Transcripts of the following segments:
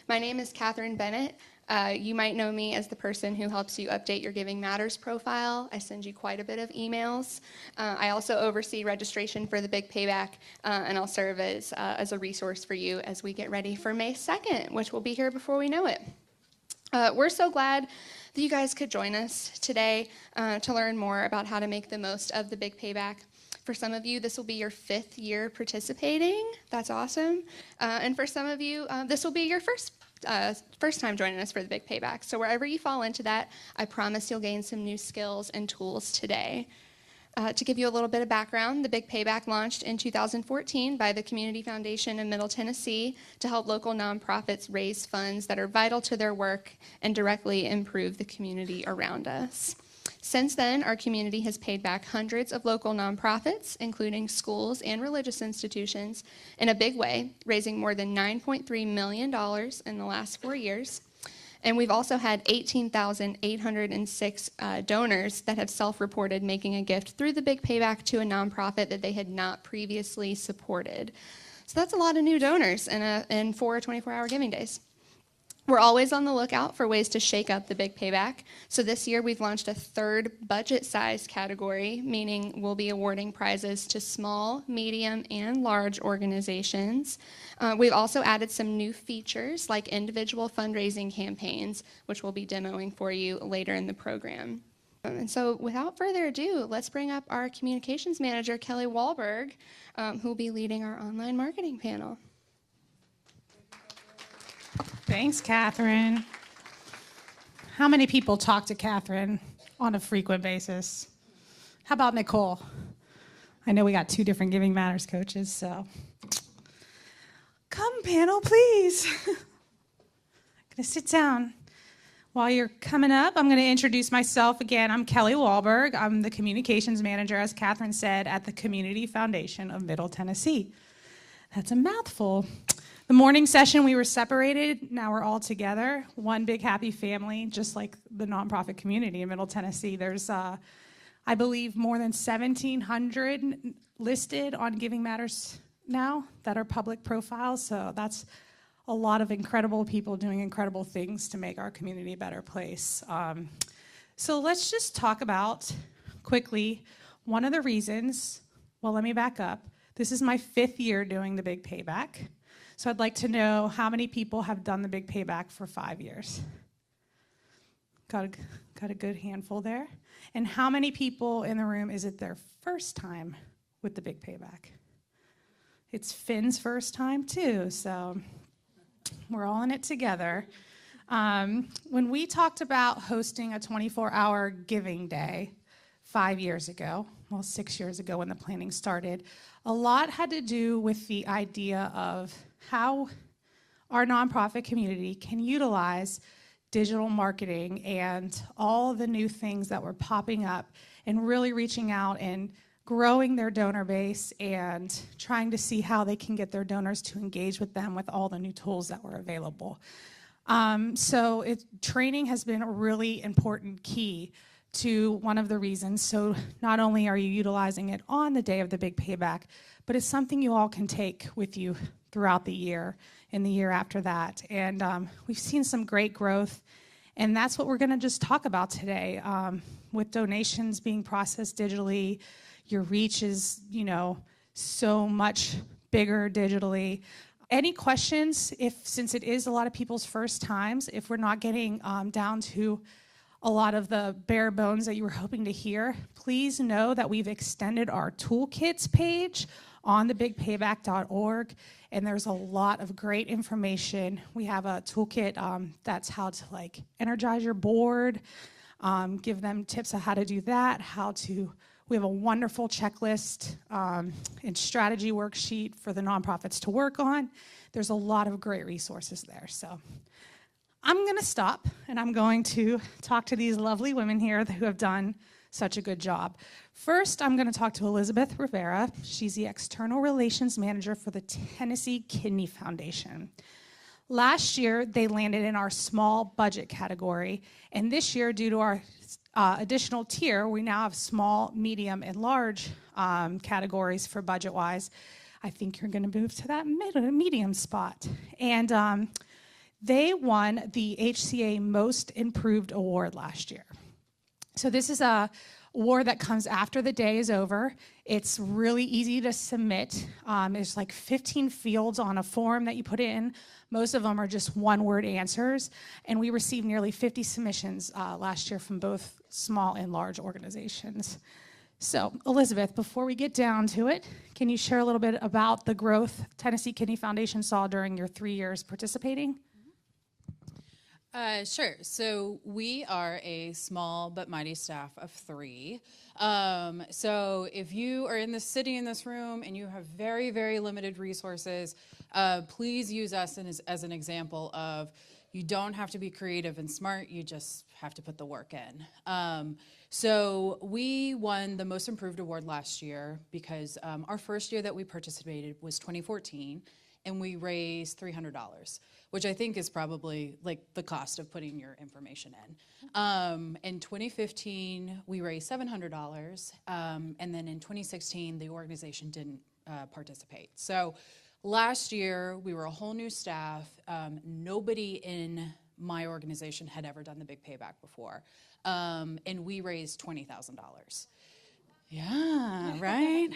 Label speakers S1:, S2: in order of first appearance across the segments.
S1: My name is Catherine Bennett. You might know me as the person who helps you update your Giving Matters profile. I send you quite a bit of emails. I also oversee registration for the Big Payback, and I'll serve as a resource for you as we get ready for May 2nd, which will be here before we know it. We're so glad that you guys could join us today to learn more about how to make the most of the Big Payback. For some of you, this will be your 5th year participating. That's awesome. And for some of you, this will be your first time joining us for the Big Payback. So wherever you fall into that, I promise you'll gain some new skills and tools today. To give you a little bit of background, the Big Payback launched in 2014 by the Community Foundation of Middle Tennessee to help local nonprofits raise funds that are vital to their work and directly improve the community around us. Since then, our community has paid back hundreds of local nonprofits, including schools and religious institutions, in a big way, raising more than $9.3 million in the last 4 years. And we've also had 18,806 donors that have self-reported making a gift through the Big Payback to a nonprofit that they had not previously supported. So that's a lot of new donors in 4 24-hour giving days. We're always on the lookout for ways to shake up the Big Payback. So this year we've launched a 3rd budget size category, meaning we'll be awarding prizes to small, medium, and large organizations. We've also added some new features like individual fundraising campaigns, which we'll be demoing for you later in the program. And so without further ado, let's bring up our communications manager, Kelly Walberg, who will be leading our online marketing panel.
S2: Thanks, Catherine. How many people talk to Catherine on a frequent basis? How about Nicole? I know we got 2 different Giving Matters coaches, so come, panel, please. I'm going to sit down. While you're coming up, I'm going to introduce myself again. I'm Kelly Walberg. I'm the communications manager, as Catherine said, at the Community Foundation of Middle Tennessee. That's a mouthful. The morning session, we were separated. Now we're all together. One big happy family, just like the nonprofit community in Middle Tennessee. There's, I believe, more than 1,700 listed on Giving Matters now that are public profiles. So that's a lot of incredible people doing incredible things to make our community a better place. So let's just talk about, quickly, one of the reasons. Well, let me back up. This is my 5th year doing the Big Payback. So I'd like to know how many people have done the Big Payback for 5 years. Got a good handful there. And how many people in the room is it their first time with the Big Payback? It's Finn's first time too, so we're all in it together. When we talked about hosting a 24-hour giving day 5 years ago, well, 6 years ago when the planning started, a lot had to do with the idea of how our nonprofit community can utilize digital marketing and all the new things that were popping up and really reaching out and growing their donor base and trying to see how they can get their donors to engage with them with all the new tools that were available. Training has been a really important key to one of the reasons. So not only are you utilizing it on the day of the Big Payback, but it's something you all can take with you throughout the year and the year after that. And we've seen some great growth, and that's what we're gonna just talk about today. With donations being processed digitally, your reach is, so much bigger digitally. Any questions, since it is a lot of people's first times, if we're not getting down to a lot of the bare bones that you were hoping to hear, please know that we've extended our toolkits page on the bigpayback.org, and there's a lot of great information. We have a toolkit that's how to energize your board, give them tips on how to do that, we have a wonderful checklist and strategy worksheet for the nonprofits to work on. There's a lot of great resources there. So I'm going to stop, and I'm going to talk to these lovely women here who have done such a good job. First, I'm going to talk to Elizabeth Rivera. She's the External Relations Manager for the Tennessee Kidney Foundation. Last year, they landed in our small budget category, and this year, due to our additional tier, we now have small, medium, and large categories for budget-wise. I think you're going to move to that medium spot. And They won the HCA Most Improved Award last year. So this is a award that comes after the day is over. It's really easy to submit. There's like 15 fields on a form that you put in. Most of them are just one-word answers. And we received nearly 50 submissions last year from both small and large organizations. So, Elizabeth, before we get down to it, can you share a little bit about the growth Tennessee Kidney Foundation saw during your 3 years participating?
S3: Sure. So we are a small but mighty staff of 3. So if you are in the city in this room and you have very, very limited resources, please use us as an example of you don't have to be creative and smart, you just have to put the work in. So we won the Most Improved Award last year because our first year that we participated was 2014, and we raised $300, which I think is probably like the cost of putting your information in. In 2015, we raised $700, and then in 2016, the organization didn't participate. So last year, we were a whole new staff. Nobody in my organization had ever done the Big Payback before, and we raised $20,000. Yeah, right?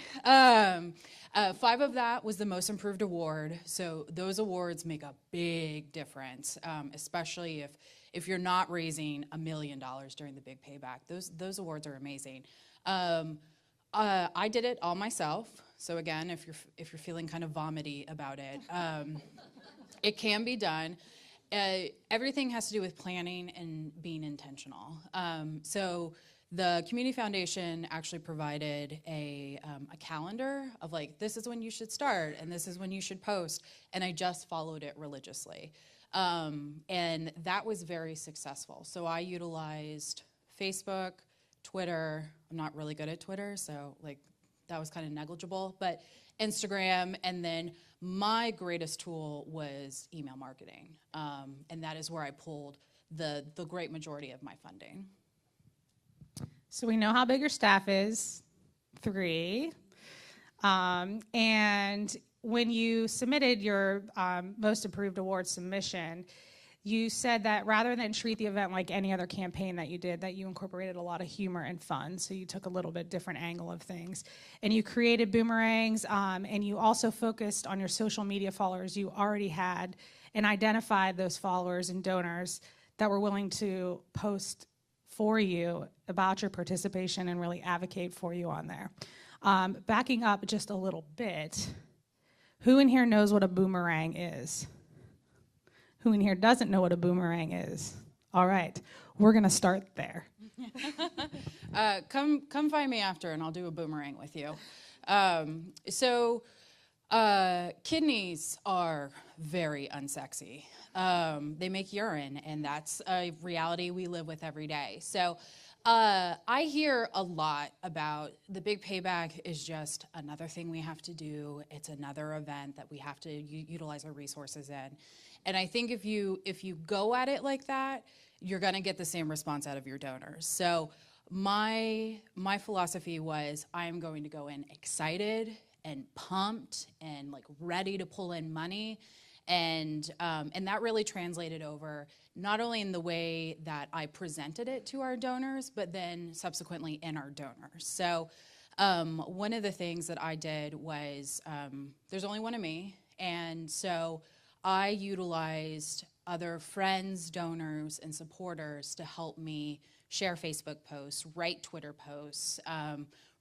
S3: 5 of that was the Most Improved Award. So those awards make a big difference, especially if you're not raising $1 million during the Big Payback. Those awards are amazing. I did it all myself. So again, if you're feeling kind of vomity about it, it can be done. Everything has to do with planning and being intentional. So the Community Foundation actually provided a calendar of like, this is when you should start and this is when you should post, and I just followed it religiously. And that was very successful. So I utilized Facebook, Twitter. I'm not really good at Twitter, so like that was kind of negligible, but Instagram, and then my greatest tool was email marketing. And that is where I pulled the great majority of my funding.
S2: So we know how big your staff is, 3. And when you submitted your Most Improved Award submission, you said that rather than treat the event like any other campaign that you did, that you incorporated a lot of humor and fun. So you took a little bit different angle of things. And you created boomerangs, and you also focused on your social media followers you already had and identified those followers and donors that were willing to post for you about your participation and really advocate for you on there. Backing up just a little bit, who in here knows what a boomerang is? Who in here doesn't know what a boomerang is? All right, we're gonna start there.
S3: Come find me after and I'll do a boomerang with you. Kidneys are very unsexy. They make urine, and that's a reality we live with every day. So I hear a lot about the Big Payback is just another thing we have to do. It's another event that we have to utilize our resources in. And I think if you go at it like that, you're gonna get the same response out of your donors. So my philosophy was I'm going to go in excited and pumped and like ready to pull in money. And that really translated over not only in the way that I presented it to our donors, but then subsequently in our donors. So one of the things that I did was there's only one of me, and so I utilized other friends, donors, and supporters to help me share Facebook posts, write Twitter posts,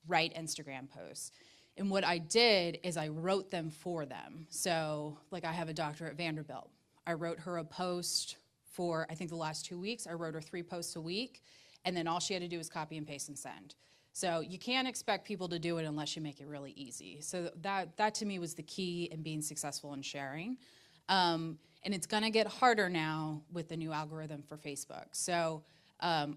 S3: write Instagram posts. And what I did is I wrote them for them. So like I have a doctor at Vanderbilt. I wrote her a post for, I think the last 2 weeks. I wrote her 3 posts a week, and then all she had to do was copy and paste and send. So you can't expect people to do it unless you make it really easy. So that to me was the key in being successful in sharing. And it's gonna get harder now with the new algorithm for Facebook. So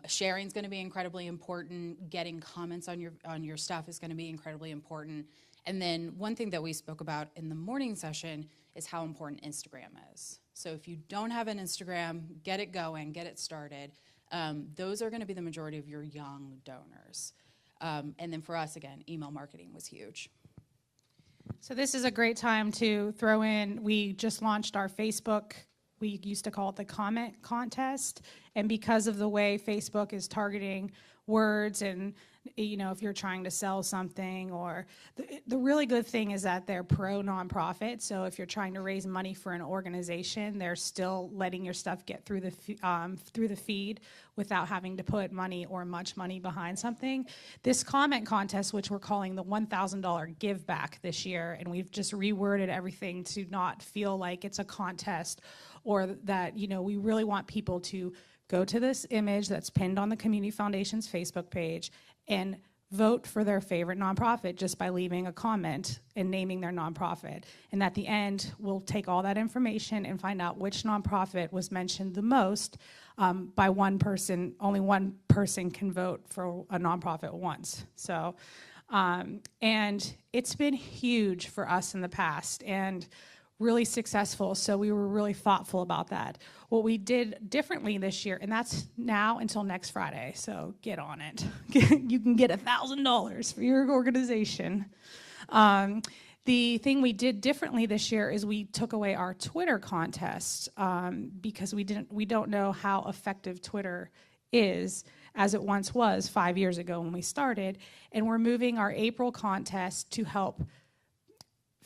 S3: sharing is going to be incredibly important. Getting comments on your stuff is going to be incredibly important. And then one thing that we spoke about in the morning session is how important Instagram is. So if you don't have an Instagram, get it going, get it started. Those are going to be the majority of your young donors. And then for us, again, email marketing was huge.
S2: So this is a great time to throw in, we just launched our Facebook we used to call it the comment contest. And because of the way Facebook is targeting words and, you know, if you're trying to sell something, or the really good thing is that they're pro nonprofit. So if you're trying to raise money for an organization, they're still letting your stuff get through the feed without having to put money or much money behind something. This comment contest, which we're calling the $1,000 give back this year, and we've just reworded everything to not feel like it's a contest, or that, you know, we really want people to go to this image that's pinned on the Community Foundation's Facebook page and vote for their favorite nonprofit just by leaving a comment and naming their nonprofit. And at the end, we'll take all that information and find out which nonprofit was mentioned the most by one person. Only one person can vote for a nonprofit once. So, and it's been huge for us in the past and really successful, so we were really thoughtful about that. What we did differently this year, and that's now until next Friday, so get on it. You can get $1,000 for your organization. The thing we did differently this year is we took away our Twitter contest because we don't know how effective Twitter is as it once was 5 years ago when we started, and we're moving our April contest to help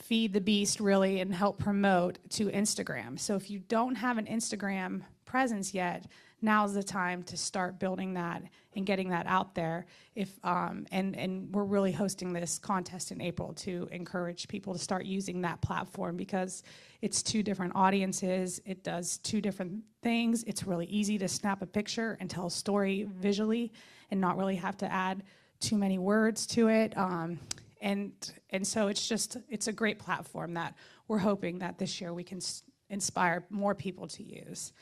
S2: feed the beast, really, and help promote to Instagram. So if you don't have an Instagram presence yet, now's the time to start building that and getting that out there. And we're really hosting this contest in April to encourage people to start using that platform, because it's two different audiences, it does two different things. It's really easy to snap a picture and tell a story visually and not really have to add too many words to it. And so it's a great platform that we're hoping that this year we can inspire more people to use.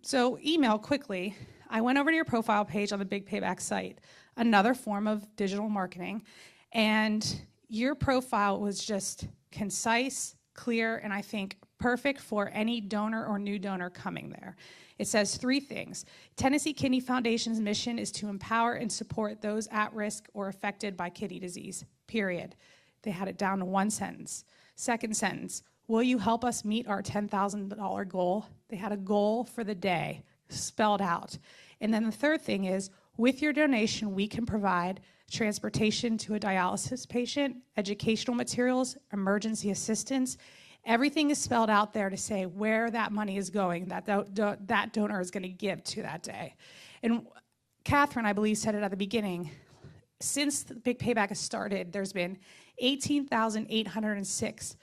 S2: So email quickly. I went over to your profile page on the Big Payback site, another form of digital marketing, and your profile was just concise, clear, and I think perfect for any donor or new donor coming there. It says 3 things. Tennessee Kidney Foundation's mission is to empower and support those at risk or affected by kidney disease, period. They had it down to 1 sentence. Second sentence, will you help us meet our $10,000 goal? They had a goal for the day spelled out. And then the third thing is, with your donation, we can provide transportation to a dialysis patient, educational materials, emergency assistance. Everything is spelled out there to say where that money is going, that donor is going to give to that day. And Catherine, I believe, said it at the beginning. Since the Big Payback has started, there's been 18,806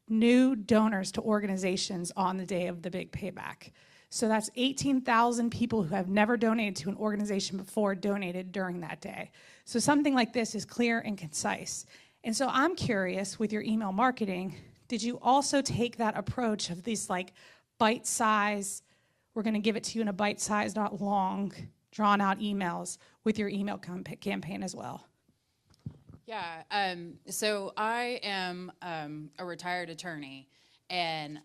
S2: new donors to organizations on the day of the Big Payback. So that's 18,000 people who have never donated to an organization before donated during that day. So something like this is clear and concise. And so I'm curious, with your email marketing, did you also take that approach of these like bite-size, we're going to give it to you in a bite-size, not long, drawn-out emails with your email campaign as well?
S3: Yeah, so I am a retired attorney, and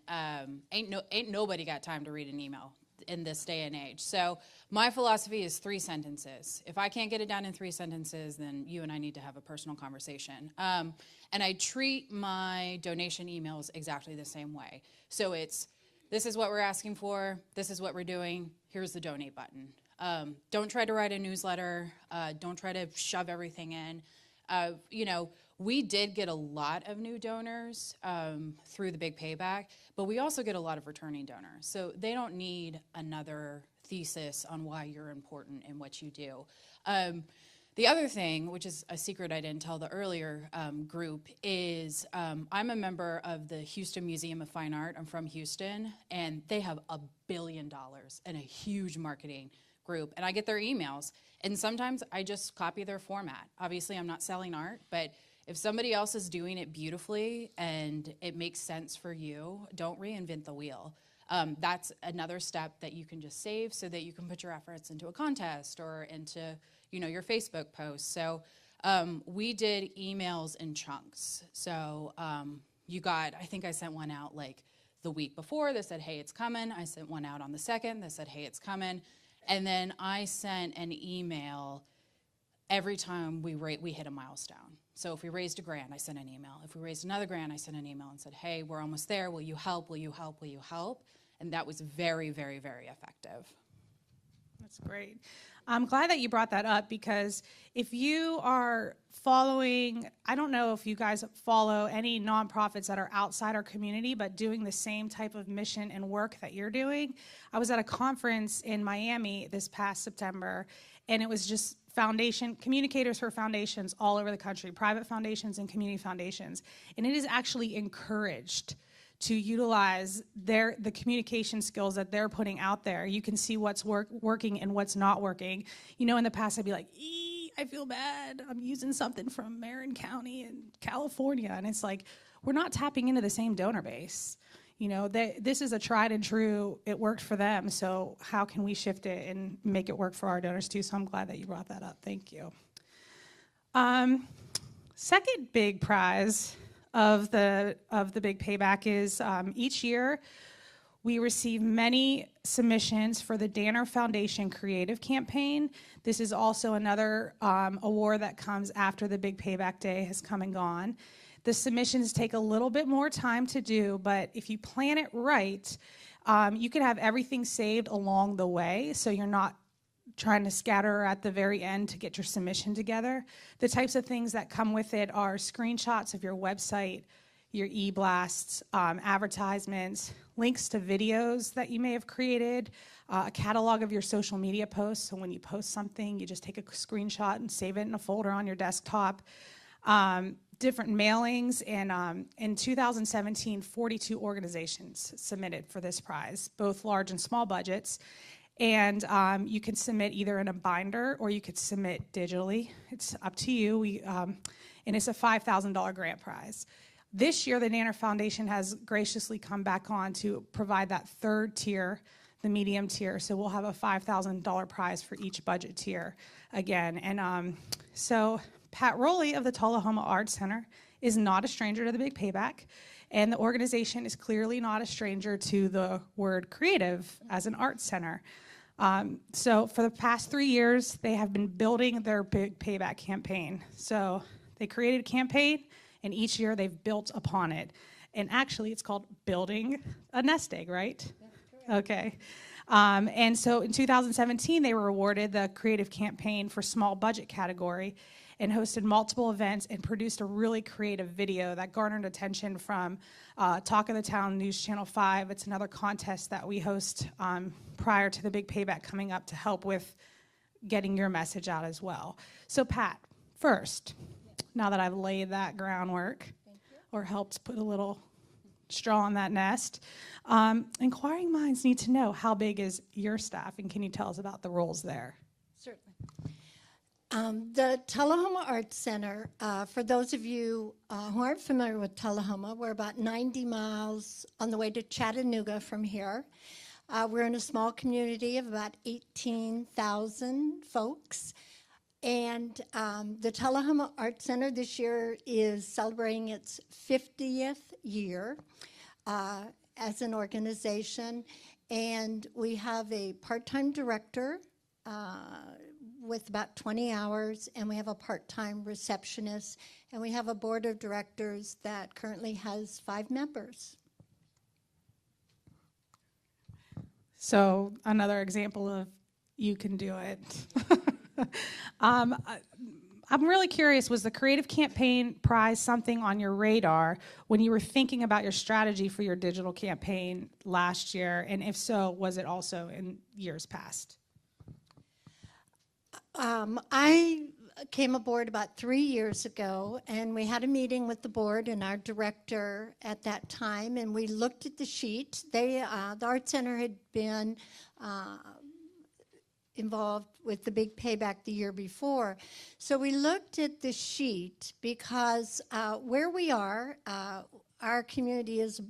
S3: ain't nobody got time to read an email in this day and age. So my philosophy is 3 sentences. If I can't get it down in 3 sentences, then you and I need to have a personal conversation. And I treat my donation emails exactly the same way. So it's, this is what we're asking for, this is what we're doing, here's the donate button. Don't try to write a newsletter, don't try to shove everything in. You know, we did get a lot of new donors through the Big Payback, but we also get a lot of returning donors. So they don't need another thesis on why you're important and what you do. The other thing, which is a secret I didn't tell the earlier group, is I'm a member of the Houston Museum of Fine Art. I'm from Houston, and they have $1 billion and a huge marketing group, and I get their emails, and sometimes I just copy their format. Obviously, I'm not selling art, but if somebody else is doing it beautifully and it makes sense for you, don't reinvent the wheel. That's another step that you can just save so that you can put your efforts into a contest or into, you know, your Facebook posts. So we did emails in chunks. So you got, I think I sent one out like the week before that said, hey, it's coming. I sent one out on the 2nd that said, hey, it's coming. And then I sent an email every time we hit a milestone. So if we raised a grant, I sent an email. If we raised another grant, I sent an email and said, hey, we're almost there. Will you help? Will you help? Will you help? And that was very, very, very effective.
S2: That's great. I'm glad that you brought that up, because if you are following, I don't know if you guys follow any nonprofits that are outside our community but doing the same type of mission and work that you're doing. I was at a conference in Miami this past September, and it was just communicators for foundations all over the country, private foundations and community foundations. And it is actually encouraged to utilize the communication skills that they're putting out there. You can see what's working and what's not working. You know, in the past, I'd be like, I feel bad. I'm using something from Marin County in California. And it's like, we're not tapping into the same donor base. You know, this is a tried and true, it worked for them. So how can we shift it and make it work for our donors too? So I'm glad that you brought that up. Thank you. Second big prize of the Big Payback is each year we receive many submissions for the Danner Foundation Creative Campaign. This is also another award that comes after the Big Payback Day has come and gone. The submissions take a little bit more time to do, but if you plan it right, you can have everything saved along the way, so you're not trying to scatter at the very end to get your submission together. The types of things that come with it are screenshots of your website, your e-blasts, advertisements, links to videos that you may have created, a catalog of your social media posts. So when you post something, you just take a screenshot and save it in a folder on your desktop. Different mailings, and in 2017, 42 organizations submitted for this prize, both large and small budgets. And you can submit either in a binder or you could submit digitally. It's up to you. And it's a $5,000 grant prize. This year, the Danner Foundation has graciously come back on to provide that third tier, the medium tier. So we'll have a $5,000 prize for each budget tier again. And so Pat Rollie of the Tullahoma Art Center is not a stranger to the Big Payback. And the organization is clearly not a stranger to the word creative as an art center. So for the past 3 years, they have been building their Big Payback campaign. So they created a campaign, and each year they've built upon it. And actually, it's called Building a Nest Egg, right? Yeah, okay. And so in 2017, they were awarded the Creative Campaign for Small Budget category, and hosted multiple events and produced a really creative video that garnered attention from Talk of the Town News Channel 5. It's another contest that we host prior to the Big Payback coming up to help with getting your message out as well. So Pat, first, now that I've laid that groundwork or helped put a little straw in that nest, inquiring minds need to know, how big is your staff, and can you tell us about the roles there?
S4: Certainly. The Tullahoma Art Center, for those of you who aren't familiar with Tullahoma, we're about 90 miles on the way to Chattanooga from here. We're in a small community of about 18,000 folks. And the Tullahoma Art Center this year is celebrating its 50th year as an organization. And we have a part-time director with about 20 hours, and we have a part-time receptionist, and we have a board of directors that currently has 5 members.
S2: So another example of you can do it. I'm really curious, was the Creative Campaign Prize something on your radar when you were thinking about your strategy for your digital campaign last year? And if so, was it also in years past?
S4: I came aboard about 3 years ago, and we had a meeting with the board and our director at that time, and we looked at the sheet. The Art Center had been involved with the Big Payback the year before. So we looked at the sheet because where we are, our community is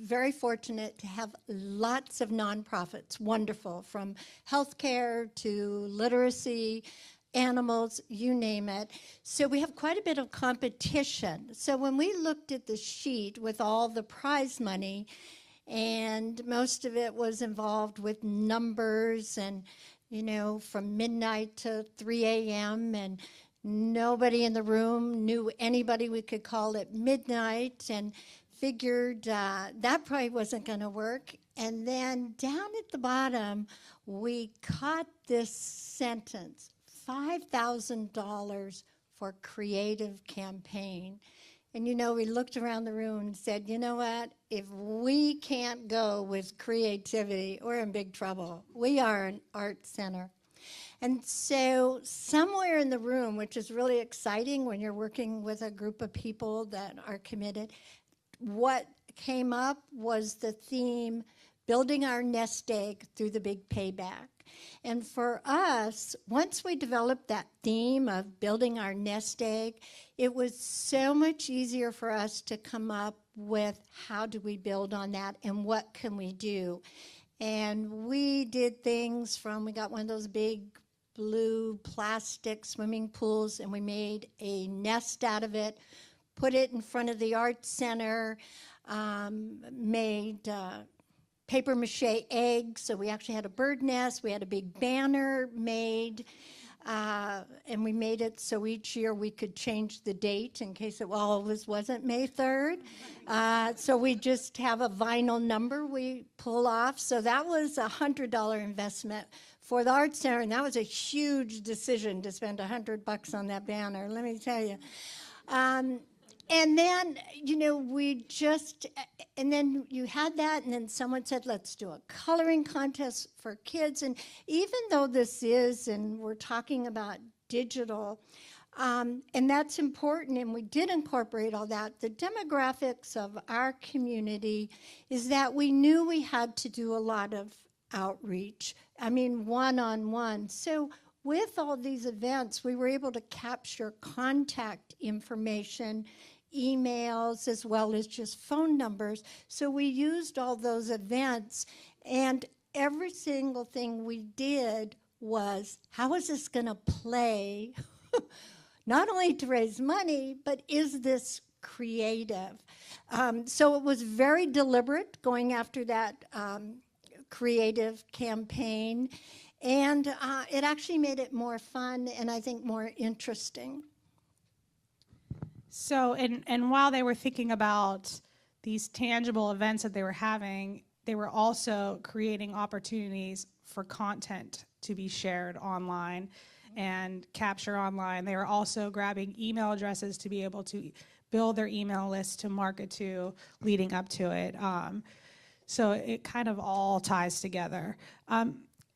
S4: very fortunate to have lots of nonprofits, wonderful, from healthcare to literacy, animals, you name it. So we have quite a bit of competition. So when we looked at the sheet with all the prize money, and most of it was involved with numbers and, you know, from midnight to 3 a.m., and nobody in the room knew anybody we could call at midnight, and figured that probably wasn't going to work. And then down at the bottom, we caught this sentence, $5,000 for creative campaign. And we looked around the room and said, you know what? If we can't go with creativity, we're in big trouble. We are an art center. And so somewhere in the room, which is really exciting when you're working with a group of people that are committed, what came up was the theme, building our nest egg through the Big Payback. And for us, once we developed that theme of building our nest egg, it was so much easier for us to come up with how do we build on that and what can we do. And we did things from, we got one of those big blue plastic swimming pools and we made a nest out of it, put it in front of the art center, made paper mache eggs, so we actually had a bird nest. We had a big banner made, and we made it so each year we could change the date in case it always wasn't May 3rd. So we just have a vinyl number we pull off. So that was a $100 investment for the art center, and that was a huge decision to spend $100 on that banner, let me tell you. And then, and then you had that, and then someone said, let's do a coloring contest for kids. And even though this is, and we're talking about digital, and that's important, and we did incorporate all that, the demographics of our community is that we knew we had to do a lot of outreach, one-on-one. So with all these events, we were able to capture contact information, emails, as well as just phone numbers. So we used all those events, and every single thing we did was, how is this going to play, not only to raise money, but is this creative? So it was very deliberate going after that creative campaign, and it actually made it more fun and I think more interesting.
S2: So, and while they were thinking about these tangible events that they were having, they were also creating opportunities for content to be shared online and capture online. They were also grabbing email addresses to be able to build their email list to market to leading up to it. So it kind of all ties together.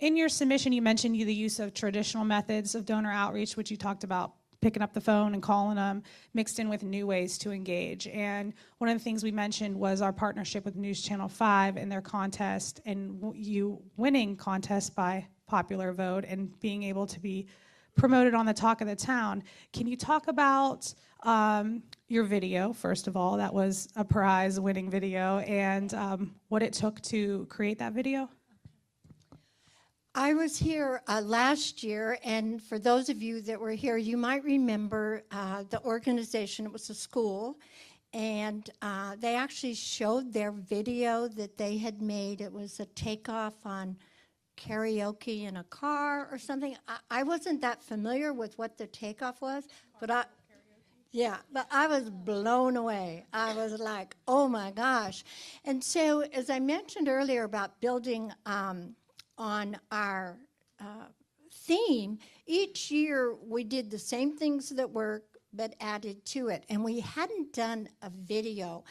S2: In your submission, you mentioned the use of traditional methods of donor outreach, which you talked about picking up the phone and calling them, mixed in with new ways to engage. And one of the things we mentioned was our partnership with News Channel 5 and their contest, and you winning contest by popular vote and being able to be promoted on the Talk of the Town. Can you talk about your video, first of all? That was a prize-winning video, and what it took to create that video?
S4: I was here last year, and for those of you that were here, you might remember the organization. It was a school, and they actually showed their video that they had made. It was a takeoff on karaoke in a car or something. I wasn't that familiar with what the takeoff was, but I was blown away. I was like, oh my gosh. And so, as I mentioned earlier about building on our theme, each year we did the same things that work but added to it, and we hadn't done a video.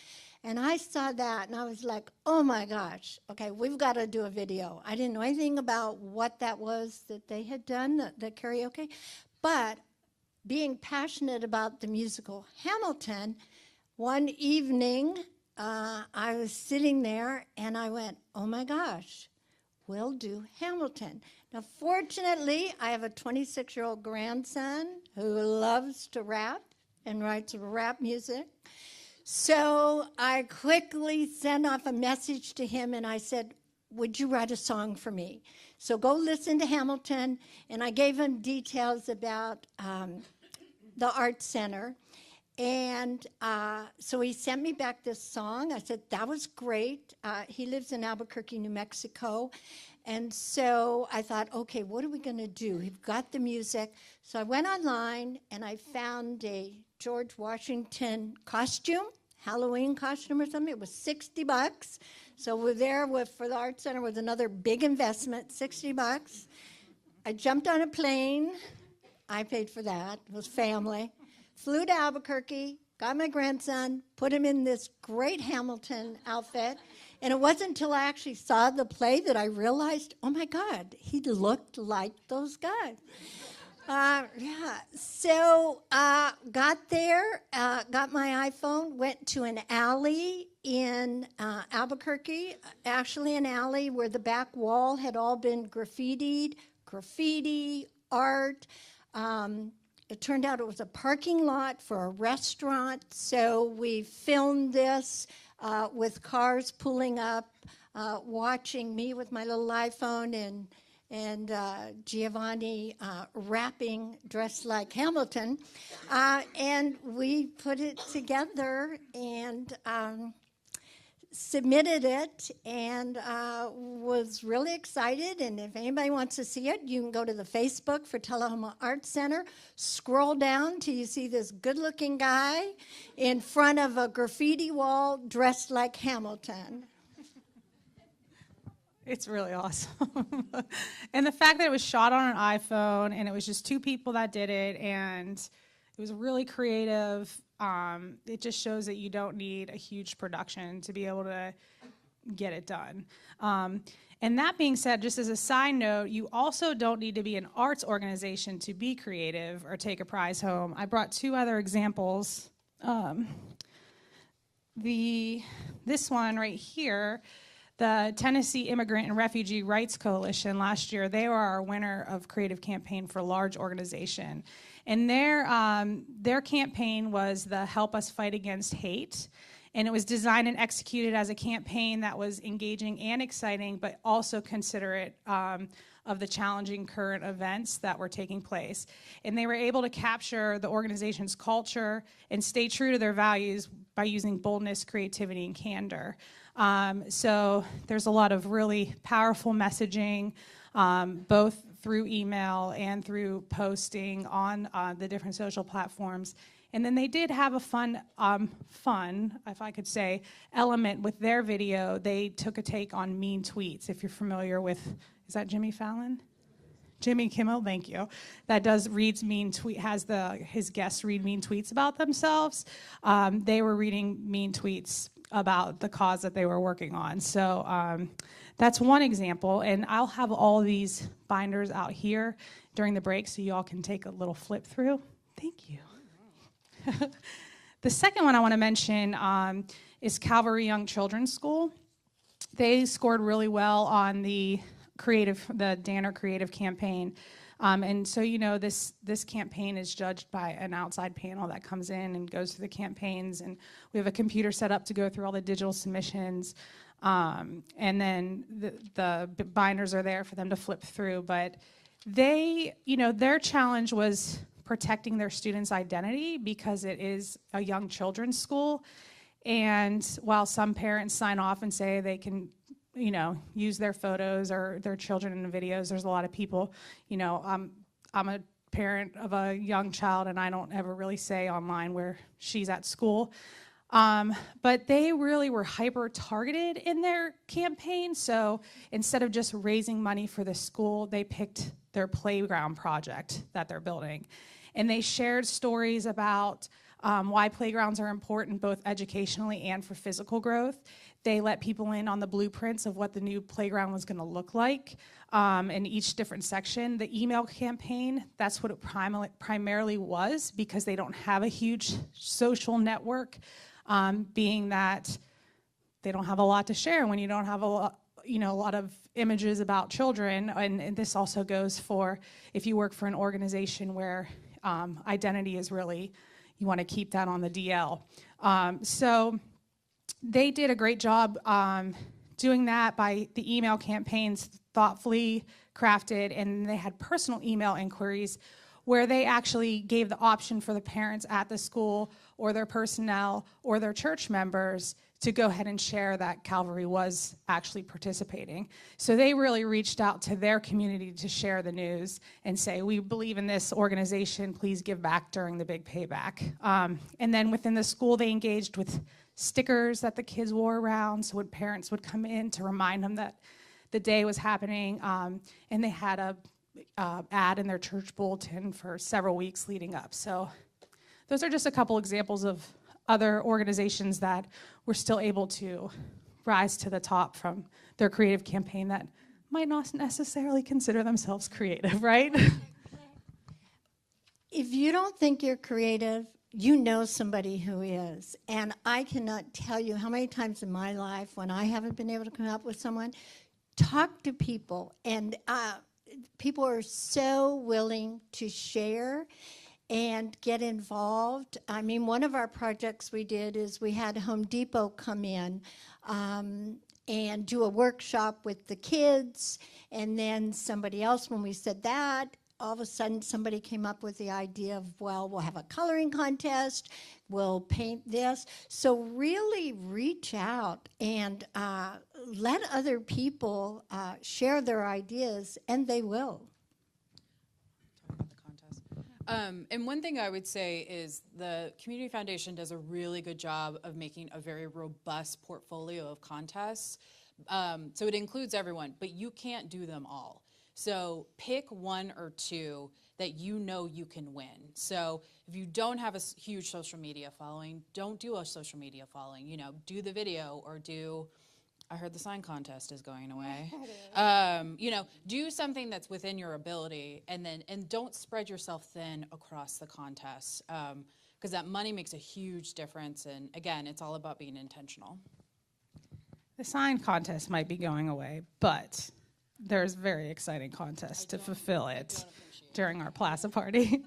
S4: And I saw that and I was like, oh my gosh, okay, we've got to do a video. I didn't know anything about what that was that they had done, the karaoke, but being passionate about the musical Hamilton, one evening I was sitting there and I went, oh my gosh, we'll do Hamilton. Now, fortunately, I have a 26-year-old grandson who loves to rap and writes rap music. So I quickly sent off a message to him and I said, would you write a song for me? So go listen to Hamilton. And I gave him details about the Art Center. And so he sent me back this song. I said, that was great. He lives in Albuquerque, New Mexico. And so I thought, okay, what are we going to do? We've got the music. So I went online and I found a George Washington costume, Halloween costume or something. It was $60. So we're there for the art center was another big investment, $60. I jumped on a plane. I paid for that. It was family. Flew to Albuquerque, got my grandson, put him in this great Hamilton outfit. And it wasn't until I actually saw the play that I realized, oh my God, he looked like those guys. Yeah, so got there, got my iPhone, went to an alley in Albuquerque, actually an alley where the back wall had all been graffitied, graffiti, art. It turned out it was a parking lot for a restaurant, so we filmed this with cars pulling up, watching me with my little iPhone and Giovanni rapping dressed like Hamilton. And we put it together and submitted it and was really excited. And if anybody wants to see it, you can go to the Facebook for Tullahoma Art Center. Scroll down till you see this good-looking guy in front of a graffiti wall dressed like Hamilton.
S2: It's really awesome. And the fact that it was shot on an iPhone and it was just two people that did it and it was really creative, it just shows that you don't need a huge production to be able to get it done. And that being said, just as a side note, you also don't need to be an arts organization to be creative or take a prize home. I brought two other examples. This one right here, the Tennessee Immigrant and Refugee Rights Coalition last year, they were our winner of Creative Campaign for Large Organization. And their campaign was the Help Us Fight Against Hate. And it was designed and executed as a campaign that was engaging and exciting, but also considerate of the challenging current events that were taking place. And they were able to capture the organization's culture and stay true to their values by using boldness, creativity, and candor. So there's a lot of really powerful messaging, both through email and through posting on the different social platforms. And then they did have a fun, if I could say, element with their video. They took a take on mean tweets. If you're familiar with, is that Jimmy Fallon? Jimmy Kimmel, thank you. That reads mean tweet, has his guests read mean tweets about themselves. They were reading mean tweets about the cause that they were working on. So that's one example. And I'll have all these binders out here during the break so you all can take a little flip through. Thank you. The second one I want to mention is Calvary Young Children's School. They scored really well on the Danner Creative Campaign. And so, this campaign is judged by an outside panel that comes in and goes through the campaigns. And we have a computer set up to go through all the digital submissions. And then the binders are there for them to flip through. But their challenge was protecting their students' identity because it is a young children's school. And while some parents sign off and say they can use their photos or their children in the videos, there's a lot of people, I'm a parent of a young child and I don't ever really say online where she's at school. But they really were hyper targeted in their campaign. So instead of just raising money for the school, they picked their playground project that they're building. And they shared stories about why playgrounds are important both educationally and for physical growth. They let people in on the blueprints of what the new playground was going to look like in each different section. The email campaign, that's what it primarily was because they don't have a huge social network, being that they don't have a lot to share when you don't have a lot of images about children. And this also goes for if you work for an organization where identity is really, you want to keep that on the DL. So they did a great job doing that by the email campaigns thoughtfully crafted, and they had personal email inquiries where they actually gave the option for the parents at the school or their personnel or their church members to go ahead and share that Calvary was actually participating. So they really reached out to their community to share the news and say, we believe in this organization, please give back during the Big Payback. And then within the school, they engaged with stickers that the kids wore around, so when parents would come in to remind them that the day was happening, and they had a ad in their church bulletin for several weeks leading up. So those are just a couple examples of other organizations that were still able to rise to the top from their creative campaign that might not necessarily consider themselves creative, right?
S4: If you don't think you're creative, you know somebody who is. And I cannot tell you how many times in my life when I haven't been able to come up with someone, talk to people, and people are so willing to share and get involved. I mean, one of our projects we did is we had Home Depot come in and do a workshop with the kids, and then somebody else, when we said that, all of a sudden somebody came up with the idea of, well, we'll have a coloring contest, we'll paint this. So really reach out and let other people share their ideas, and they will.
S3: And one thing I would say is the Community Foundation does a really good job of making a very robust portfolio of contests. So it includes everyone, but you can't do them all. So pick one or two that you know you can win. So if you don't have a huge social media following, don't do a social media following. You know, do the video or do. I heard the sign contest is going away. You know, do something that's within your ability, and don't spread yourself thin across the contest, because that money makes a huge difference. And again, it's all about being intentional.
S2: The sign contest might be going away, but there's very exciting contests to fulfill it during our plaza party.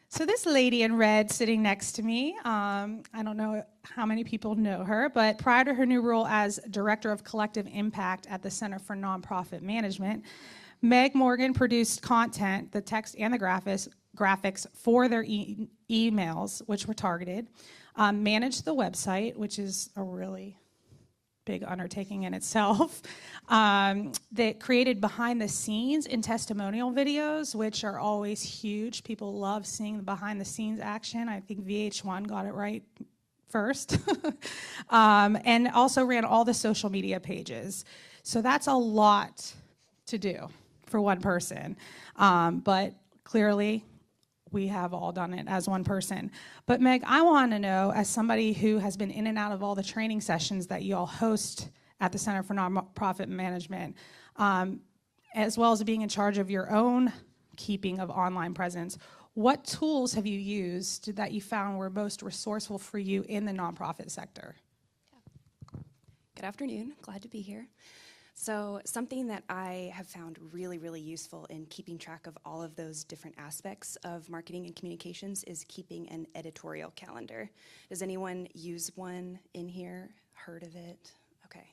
S2: So this lady in red sitting next to me, I don't know how many people know her, but prior to her new role as Director of Collective Impact at the Center for Nonprofit Management, Meg Morgan produced content, the text and the graphics for their emails, which were targeted, managed the website, which is a really big undertaking in itself. That created behind the scenes and testimonial videos, which are always huge. People love seeing the behind the scenes action. I think VH1 got it right first. And also ran all the social media pages. So that's a lot to do for one person. But clearly, we have all done it as one person. But Meg, I want to know, as somebody who has been in and out of all the training sessions that you all host at the Center for Nonprofit Management, as well as being in charge of your own keeping of online presence, what tools have you used that you found were most resourceful for you in the nonprofit sector?
S5: Good afternoon, glad to be here. So something that I have found really, really useful in keeping track of all of those different aspects of marketing and communications is keeping an editorial calendar. Does anyone use one in here? Heard of it? Okay.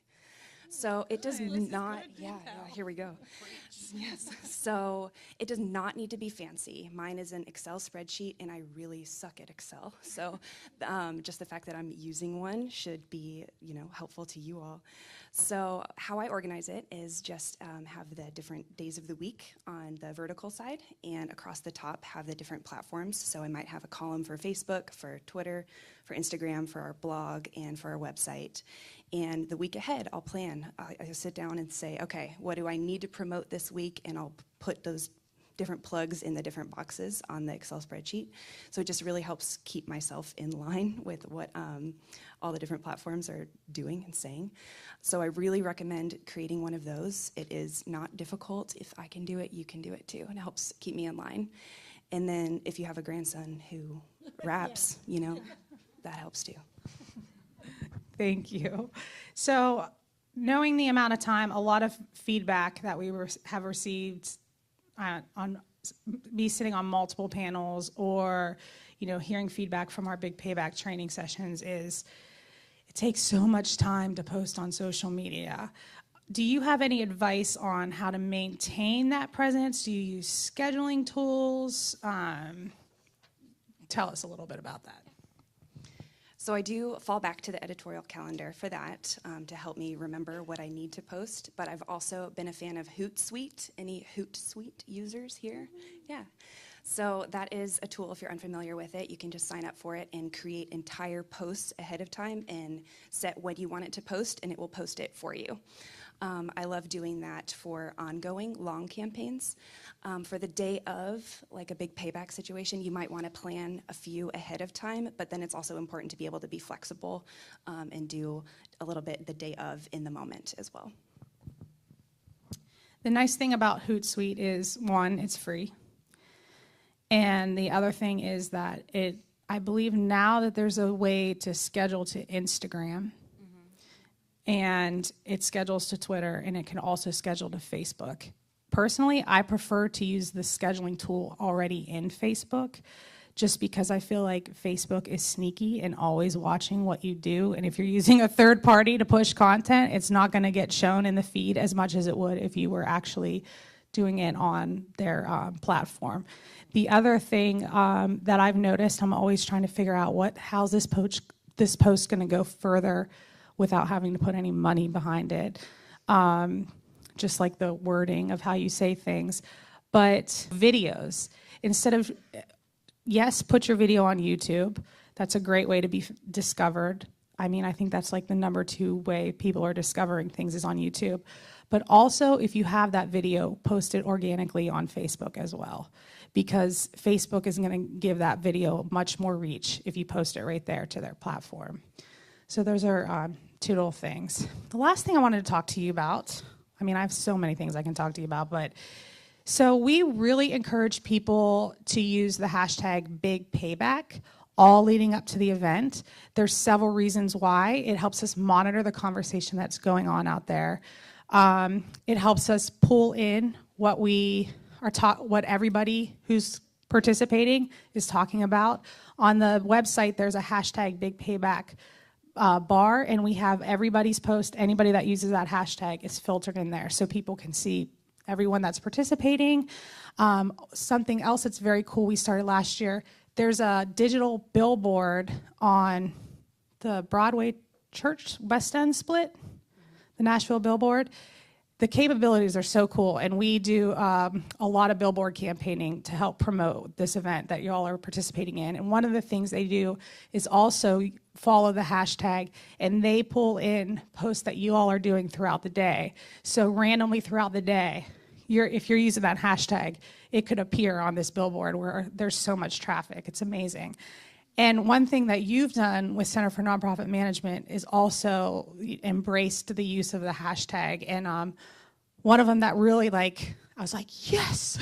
S5: So it does not, yeah, here we go. Yes. So it does not need to be fancy. Mine is an Excel spreadsheet, and I really suck at Excel. So just the fact that I'm using one should be, helpful to you all. So how I organize it is just have the different days of the week on the vertical side, and across the top have the different platforms. So I might have a column for Facebook, for Twitter, for Instagram, for our blog, and for our website. And the week ahead, I'll plan. I sit down and say, okay, what do I need to promote this week? And I'll put those different plugs in the different boxes on the Excel spreadsheet. So it just really helps keep myself in line with what all the different platforms are doing and saying. So I really recommend creating one of those. It is not difficult. If I can do it, you can do it too. And it helps keep me in line. And then if you have a grandson who raps, that helps too.
S2: Thank you. So knowing the amount of time, a lot of feedback that we have received on me sitting on multiple panels or, hearing feedback from our Big Payback training sessions is it takes so much time to post on social media. do you have any advice on how to maintain that presence? Do you use scheduling tools? Tell us a little bit about that.
S5: So I do fall back to the editorial calendar for that to help me remember what I need to post, but I've also been a fan of Hootsuite. Any Hootsuite users here? Yeah. So that is a tool, if you're unfamiliar with it. You can just sign up for it and create entire posts ahead of time and set when you want it to post, and it will post it for you. I love doing that for ongoing long campaigns. For the day of, like a big payback situation, you might want to plan a few ahead of time, but then it's also important to be able to be flexible and do a little bit the day of in the moment as well.
S2: The nice thing about Hootsuite is, one, it's free. And the other thing is that I believe now that there's a way to schedule to Instagram. And it schedules to Twitter, and it can also schedule to Facebook. Personally, I prefer to use the scheduling tool already in Facebook, just because I feel like Facebook is sneaky and always watching what you do. And if you're using a third party to push content, it's not going to get shown in the feed as much as it would if you were actually doing it on their platform. The other thing that I've noticed, I'm always trying to figure out how's this post going to go further without having to put any money behind it, just like the wording of how you say things. But videos, instead of, yes, put your video on YouTube. That's a great way to be discovered. I mean, I think that's like the number 2 way people are discovering things is on YouTube. But also, if you have that video, post it organically on Facebook as well, because Facebook is going to give that video much more reach if you post it right there to their platform. So those are 2 little things. The last thing I wanted to talk to you about, I mean, I have so many things I can talk to you about, but so we really encourage people to use the hashtag Big Payback all leading up to the event. There's several reasons why. It helps us monitor the conversation that's going on out there. It helps us pull in what what everybody who's participating is talking about. On the website, there's a hashtag Big Payback bar, and we have everybody's post. Anybody that uses that hashtag is filtered in there, so people can see everyone that's participating. Something else that's very cool we started last year, there's a digital billboard on the Broadway Church West End split, the Nashville billboard. The capabilities are so cool, and we do a lot of billboard campaigning to help promote this event that you all are participating in. And one of the things they do is also follow the hashtag, and they pull in posts that you all are doing throughout the day. So randomly throughout the day, if you're using that hashtag, it could appear on this billboard where there's so much traffic. It's amazing. And one thing that you've done with Center for Nonprofit Management is also embraced the use of the hashtag. And one of them that really I was like, yes,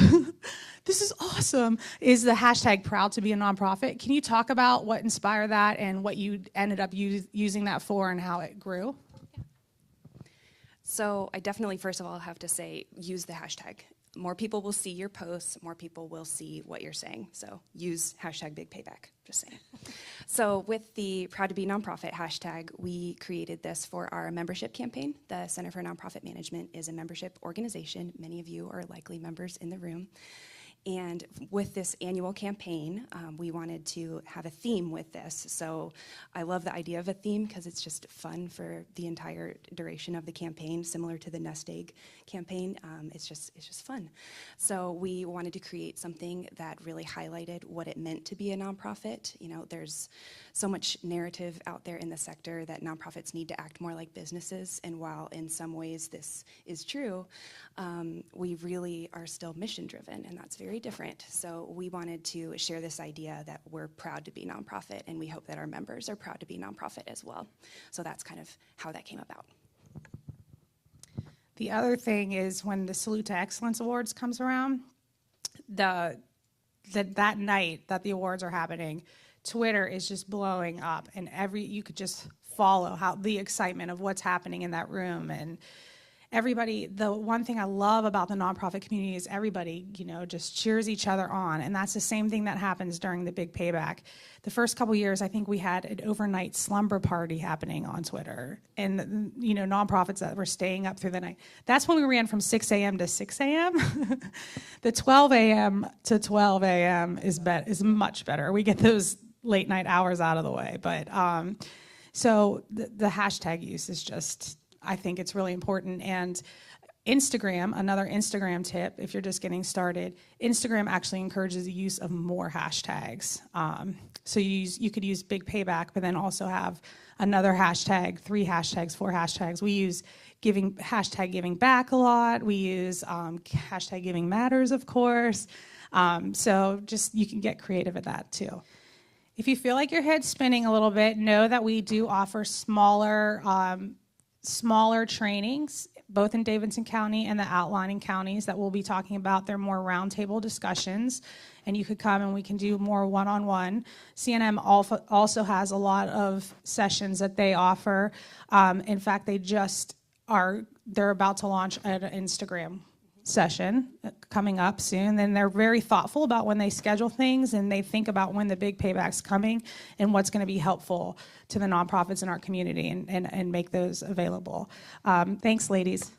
S2: this is awesome, is the hashtag Proud to be a Nonprofit. Can you talk about what inspired that and what you ended up using that for and how it grew?
S5: So I definitely, first of all, have to say, use the hashtag. More people will see your posts, more people will see what you're saying. So use hashtag Big Payback, just saying. So with the Proud to be Nonprofit hashtag, we created this for our membership campaign. The Center for Nonprofit Management is a membership organization. Many of you are likely members in the room. And with this annual campaign, we wanted to have a theme with this. So I love the idea of a theme because it's just fun for the entire duration of the campaign, similar to the Nest Egg campaign. It's just fun. So we wanted to create something that really highlighted what it meant to be a nonprofit. You know, there's so much narrative out there in the sector that nonprofits need to act more like businesses. And while in some ways this is true, we really are still mission driven, and that's very different. So we wanted to share this idea that we're proud to be nonprofit, and we hope that our members are proud to be nonprofit as well. So that's kind of how that came about.
S2: The other thing is when the Salute to Excellence Awards comes around, that night that the awards are happening, Twitter is just blowing up, and you could just follow how the excitement of what's happening in that room. everybody, the one thing I love about the nonprofit community is everybody, just cheers each other on. And that's the same thing that happens during the Big Payback. The first couple years, I think we had an overnight slumber party happening on Twitter. And, nonprofits that were staying up through the night. That's when we ran from 6 a.m. to 6 a.m. The 12 a.m. to 12 a.m. is much better. We get those late night hours out of the way. But so the hashtag use is just, I think it's really important. And Instagram, another Instagram tip, if you're just getting started, Instagram actually encourages the use of more hashtags. So you could use Big Payback, but then also have another hashtag, 3 hashtags, 4 hashtags. We use hashtag giving back a lot. We use hashtag giving matters, of course. So just you can get creative at that too. If you feel like your head's spinning a little bit, know that we do offer smaller trainings, both in Davidson County and the outlying counties that we'll be talking about. They're more roundtable discussions, and you could come and we can do more one-on-one. CNM also has a lot of sessions that they offer. In fact, they're about to launch an Instagram session coming up soon, and they're very thoughtful about when they schedule things, and they think about when the Big Payback's coming and what's going to be helpful to the nonprofits in our community, and make those available. Thanks, ladies.